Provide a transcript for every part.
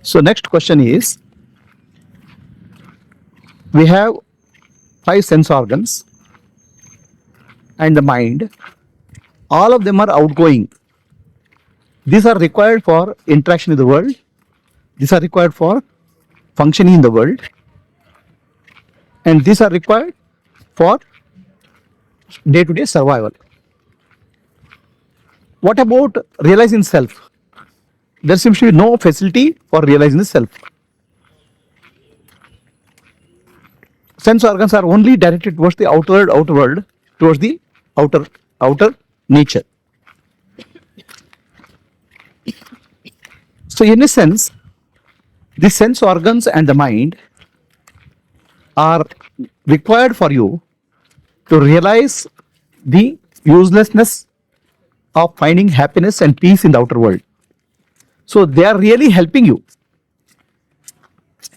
So next question is, we have 5 sense organs and the mind. All of them are outgoing. These are required for interaction in the world. These are required for functioning in the world. And these are required for day-to-day survival. What about realizing self? There seems to be no facility for realizing the self. Sense organs are only directed towards the outer world, towards the outer nature. So in a sense, the sense organs and the mind are required for you to realize the uselessness of finding happiness and peace in the outer world. So they are really helping you.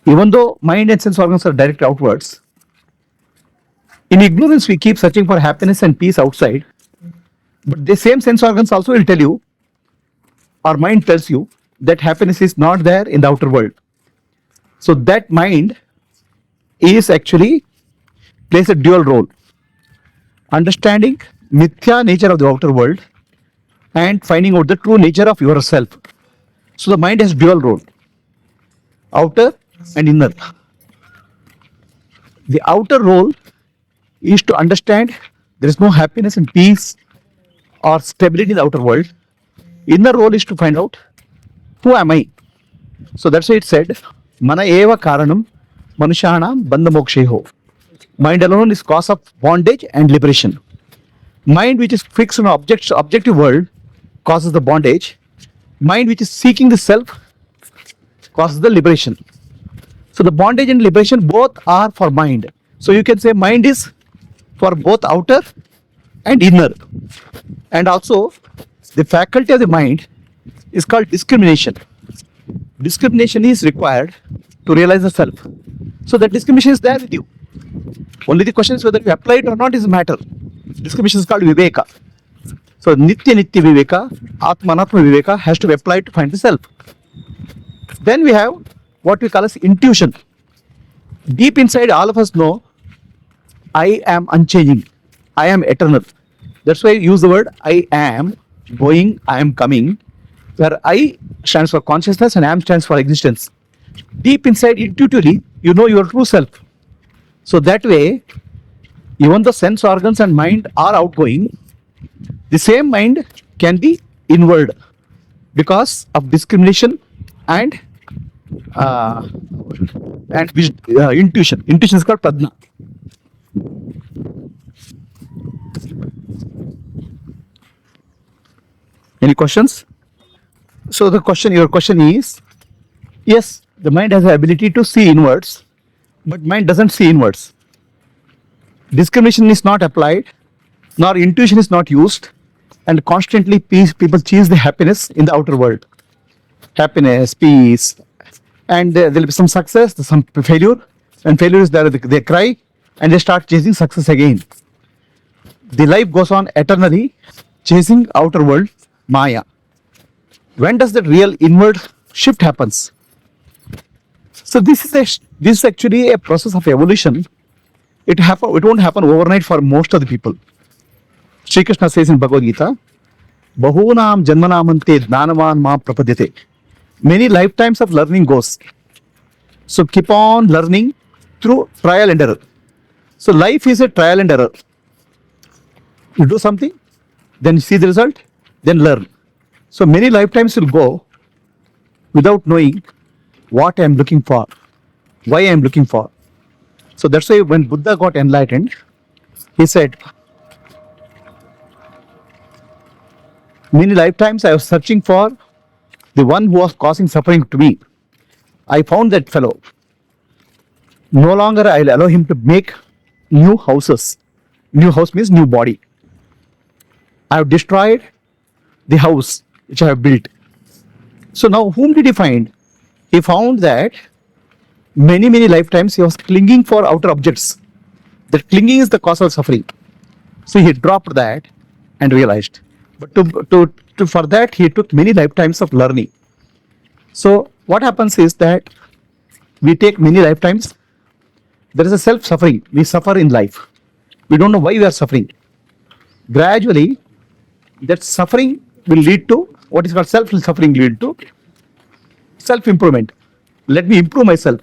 Even though mind and sense organs are directed outwards, in ignorance we keep searching for happiness and peace outside, but the same sense organs also will tell you, or mind tells you, that happiness is not there in the outer world. So that mind is actually plays a dual role. Understanding mithya nature of the outer world and finding out the true nature of yourself. So the mind has dual role, outer and inner. The outer role is to understand there is no happiness and peace or stability in the outer world. Inner role is to find out, who am I? So that's why it said, Mana eva karanam manushanam bandha moksheho. Mind alone is cause of bondage and liberation. Mind which is fixed on objective world causes the bondage. Mind which is seeking the self causes the liberation. So the bondage and liberation both are for mind. So you can say mind is for both outer and inner. And also the faculty of the mind is called discrimination. Discrimination is required to realize the self. So that discrimination is there with you. Only the question is whether you apply it or not is a matter. Discrimination is called viveka. So nitya viveka, atma viveka has to be applied to find the self. Then we have what we call as intuition. Deep inside all of us know, I am unchanging, I am eternal. That's why I use the word I am going, I am coming, where I stands for consciousness and am stands for existence. Deep inside, intuitively, you know your true self. So that way, even the sense organs and mind are outgoing, the same mind can be inward because of discrimination and intuition. Intuition is called pradna. Any questions? So your question is, yes, the mind has the ability to see inwards, but mind doesn't see inwards. Discrimination is not applied, nor intuition is not used, and constantly people chase the happiness in the outer world. Happiness, peace, and there will be some success, some failure. When failure is there, they cry and they start chasing success again. The life goes on eternally chasing outer world, Maya. When does that real inward shift happens? So this is actually a process of evolution. It won't happen overnight for most of the people. Sri Krishna says in Bhagavad Gita, Bahunam janmanamante dnanavan ma prapadyate. Many lifetimes of learning goes. So keep on learning through trial and error. So life is a trial and error. You do something, then see the result, then learn. So many lifetimes will go without knowing what I am looking for, why I am looking for. So that's why when Buddha got enlightened, he said, many lifetimes I was searching for the one who was causing suffering to me. I found that fellow. No longer I will allow him to make new houses. New house means new body. I have destroyed the house which I have built. So now whom did he find? He found that many lifetimes he was clinging for outer objects. That clinging is the cause of suffering. So he dropped that and realized. But for that he took many lifetimes of learning. So what happens is that we take many lifetimes. There is a self-suffering. We suffer in life. We don't know why we are suffering. Gradually, that suffering will lead to what is called self-suffering, lead to self-improvement. Let me improve myself.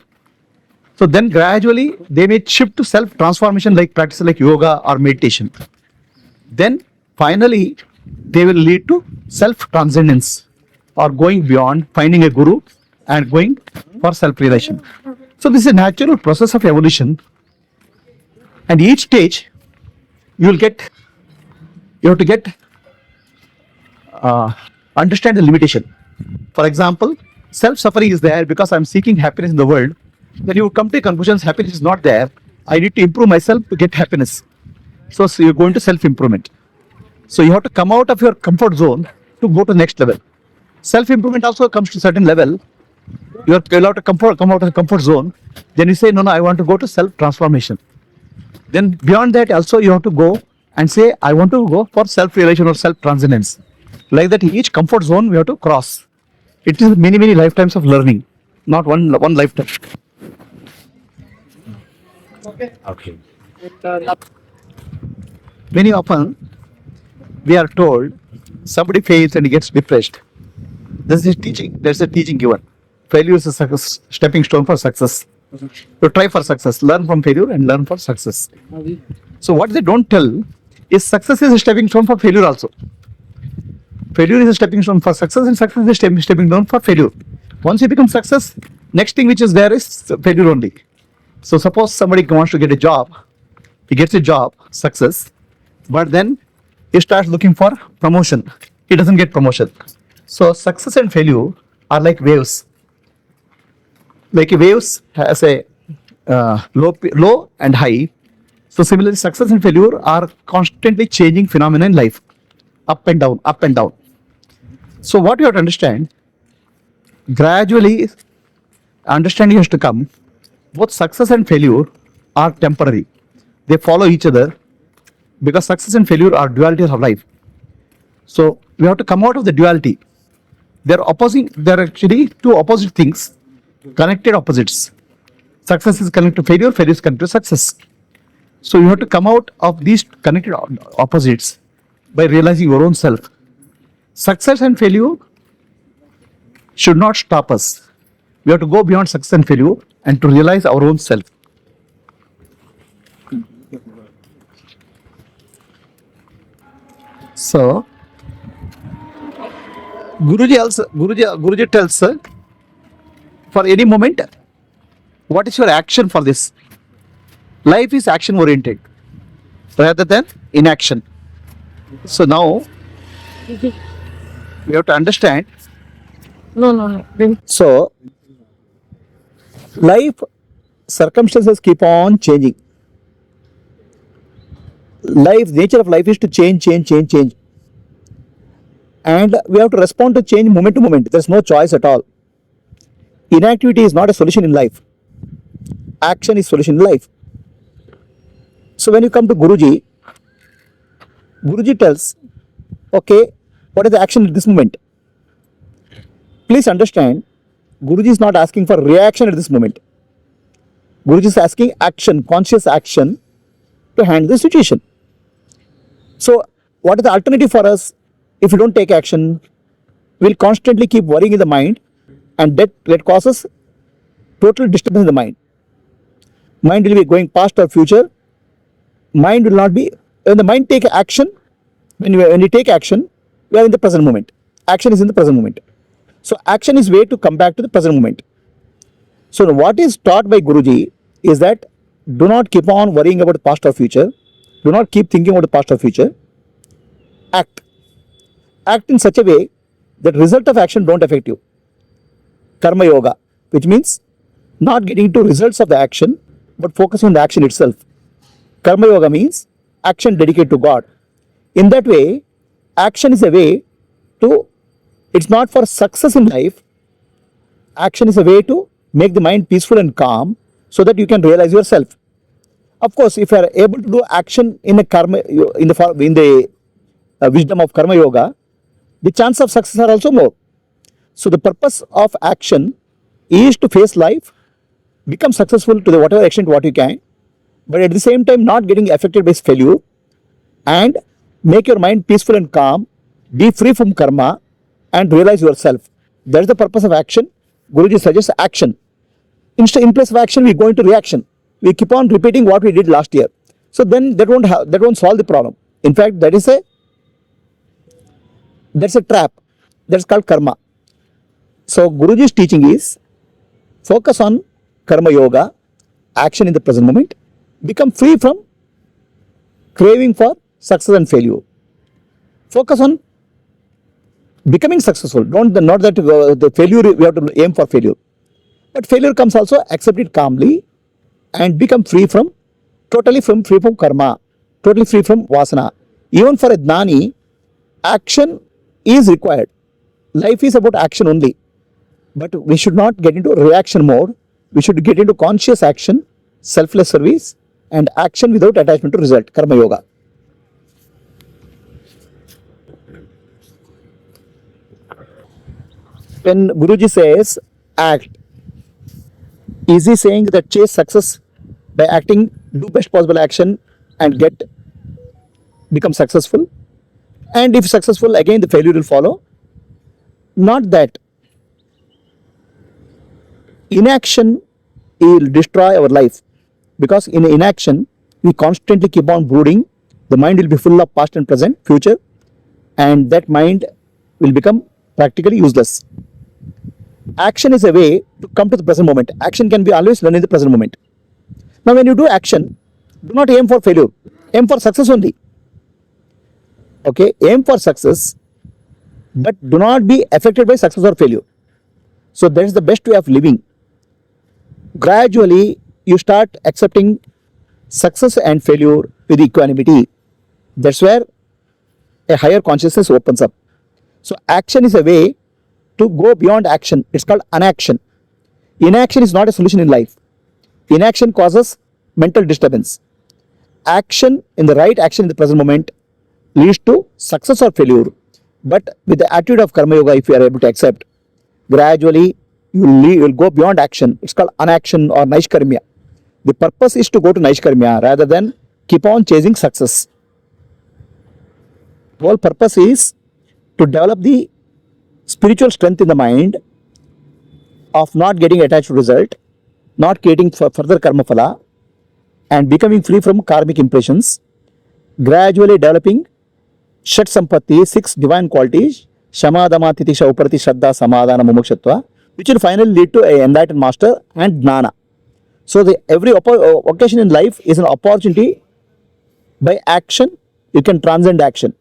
So then gradually they may shift to self-transformation like practice like yoga or meditation. Then finally they will lead to self-transcendence or going beyond, finding a guru and going for self-realization. So this is a natural process of evolution, and each stage you have to get understand the limitation. For example, self-suffering is there because I'm seeking happiness in the world. Then you come to conclusions happiness is not there. I need to improve myself to get happiness. So you're going to self-improvement. So you have to come out of your comfort zone to go to the next level. Self-improvement also comes to a certain level. You're allowed to come out of the comfort zone. Then you say, no, I want to go to self-transformation. Then beyond that also you have to go and say, I want to go for self-realization or self-transcendence. Like that, each comfort zone we have to cross. It is many, many lifetimes of learning, not one lifetime. Okay. Many often we are told somebody fails and he gets depressed. This is teaching. There's a teaching given. Failure is a stepping stone for success. To try for success, learn from failure and learn for success. So what they don't tell is success is a stepping stone for failure also. Failure is a stepping stone for success and success is a stepping stone for failure. Once you become success, next thing which is there is failure only. So suppose somebody wants to get a job, he gets a job, success, but then he starts looking for promotion. He doesn't get promotion. So success and failure are like waves. Like a waves has a low and high. So similarly, success and failure are constantly changing phenomena in life, up and down, up and down. So what you have to understand, gradually understanding has to come. Both success and failure are temporary. They follow each other because success and failure are dualities of life. So we have to come out of the duality. They're they're actually two opposite things, connected opposites. Success is connected to failure, failure is connected to success. So you have to come out of these connected opposites by realizing your own self. Success and failure should not stop us. We have to go beyond success and failure and to realize our own self. So, Guruji tells for any moment, what is your action for this? Life is action oriented rather than inaction. So now we have to understand. No. So life circumstances keep on changing. Nature of life is to change. And we have to respond to change moment to moment. There's no choice at all. Inactivity is not a solution in life. Action is solution in life. So when you come to Guruji tells, okay, what is the action at this moment? Please understand, Guruji is not asking for reaction at this moment. Guruji is asking action, conscious action to handle the situation. So what is the alternative for us? If we don't take action, we'll constantly keep worrying in the mind, and that causes total disturbance in the mind. Mind will be going past or future. Mind will not be, when the mind take action, when you take action, we are in the present moment. Action is in the present moment. So action is way to come back to the present moment. So what is taught by Guruji is that do not keep on worrying about the past or future. Do not keep thinking about the past or future. Act. Act in such a way that result of action don't affect you. Karma yoga, which means not getting to results of the action, but focus on the action itself. Karma yoga means action dedicated to God. In that way, action is a way to, it's not for success in life. Action is a way to make the mind peaceful and calm so that you can realize yourself. Of course, if you are able to do action in the wisdom of karma yoga, the chance of success are also more. So the purpose of action is to face life, become successful to the whatever extent what you can, but at the same time not getting affected by failure, and make your mind peaceful and calm, be free from karma, and realize yourself. That is the purpose of action. Guruji suggests action. In place of action, we go into reaction. We keep on repeating what we did last year. So then that won't solve the problem. In fact, that's a trap. That's called karma. So Guruji's teaching is focus on karma yoga, action in the present moment, become free from craving for success and failure. Focus on becoming successful. Not that the failure, we have to aim for failure. But failure comes also, accept it calmly and become totally free from karma, totally free from vasana. Even for a jnani, action is required. Life is about action only. But we should not get into reaction mode. We should get into conscious action, selfless service, and action without attachment to result, karma yoga. When Guruji says act, is he saying that chase success by acting, do best possible action and become successful? And if successful, again the failure will follow? Not that. Inaction will destroy our life, because in inaction we constantly keep on brooding. The mind will be full of past and present, future, and that mind will become practically useless. Action is a way to come to the present moment. Action can be always done in the present moment. Now when you do action, do not aim for failure, aim for success only. Okay, aim for success, but do not be affected by success or failure. So that is the best way of living. Gradually you start accepting success and failure with equanimity. That's where a higher consciousness opens up. So action is a way to go beyond action. It's called anaction. Inaction is not a solution in life. Inaction causes mental disturbance. Action, in the right action in the present moment, leads to success or failure. But with the attitude of karma yoga, if you are able to accept, gradually you will go beyond action. It's called anaction or naishkarmya. The purpose is to go to naishkarmya rather than keep on chasing success. The whole purpose is to develop the spiritual strength in the mind of not getting attached to result, not creating further karma phala, and becoming free from karmic impressions, gradually developing Shat Sampatti, 6 divine qualities, Shamadama, Titisha, Uparati, Shraddha, Samadhana, Mumukshatva, which will finally lead to an enlightened master and Jnana. So every occasion in life is an opportunity. By action, you can transcend action.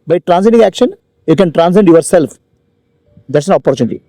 By transcending action, you can transcend yourself. That's an opportunity.